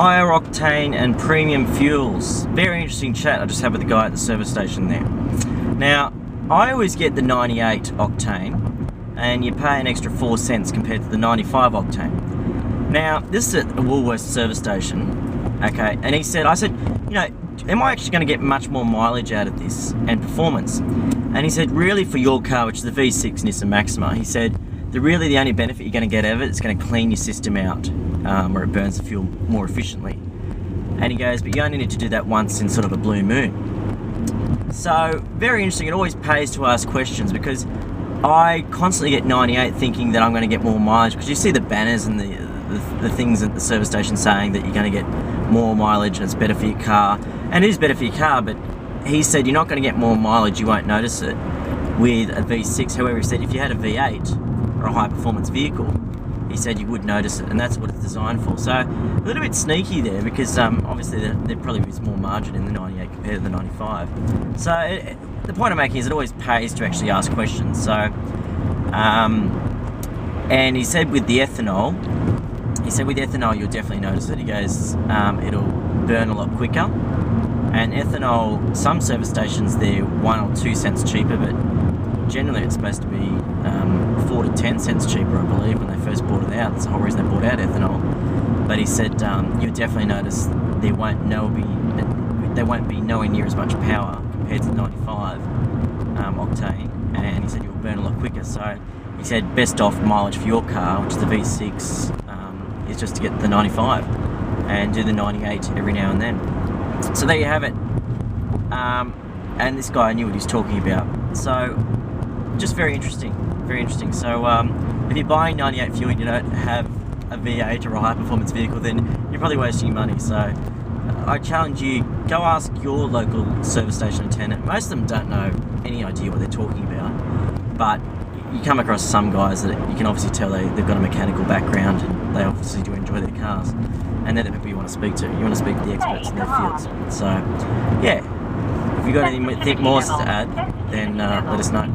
Higher octane and premium fuels. Very interesting chat I just had with the guy at the service station there. Now, I always get the 98 octane, and you pay an extra 4 cents compared to the 95 octane. Now, this is at a Woolworths service station, okay, and I said, you know, am I actually going to get much more mileage out of this and performance? And he said, really for your car, which is the V6 Nissan Maxima, he said, the only benefit you're going to get out of it is going to clean your system out, where it burns the fuel more efficiently. And he goes, but you only need to do that once in sort of a blue moon. So, very interesting. It always pays to ask questions, because I constantly get 98 thinking that I'm going to get more mileage, because you see the banners and the things at the service station saying that you're going to get more mileage and it's better for your car. And it is better for your car, but he said you're not going to get more mileage, you won't notice it with a V6. However, he said if you had a V8 or a high performance vehicle, he said you would notice it, and that's what it's designed for. So a little bit sneaky there, because obviously there probably is more margin in the 98 compared to the 95. So the point I'm making is it always pays to actually ask questions. So and he said with ethanol you'll definitely notice it. He goes, it'll burn a lot quicker, and ethanol, some service stations they're 1 or 2 cents cheaper, but generally it's supposed to be 4 to 10 cents cheaper, I believe, when they first brought it out. That's the whole reason they brought out ethanol. But he said you'll definitely notice there won't be nowhere near as much power compared to the 95 octane, and he said you'll burn a lot quicker. So he said best off mileage for your car, which is the V6, is just to get the 95 and do the 98 every now and then. So there you have it. And this guy knew what he was talking about. So just very interesting, very interesting. So if you're buying 98 fuel and you don't have a V8 or a high performance vehicle, then you're probably wasting your money. So I challenge you, go ask your local service station attendant. Most of them don't know any idea what they're talking about, but you come across some guys that you can obviously tell they've got a mechanical background, and they obviously do enjoy their cars, and they're the people you want to speak to. You want to speak to the experts in their fields. So yeah, if you've got anything more to add, then let us know.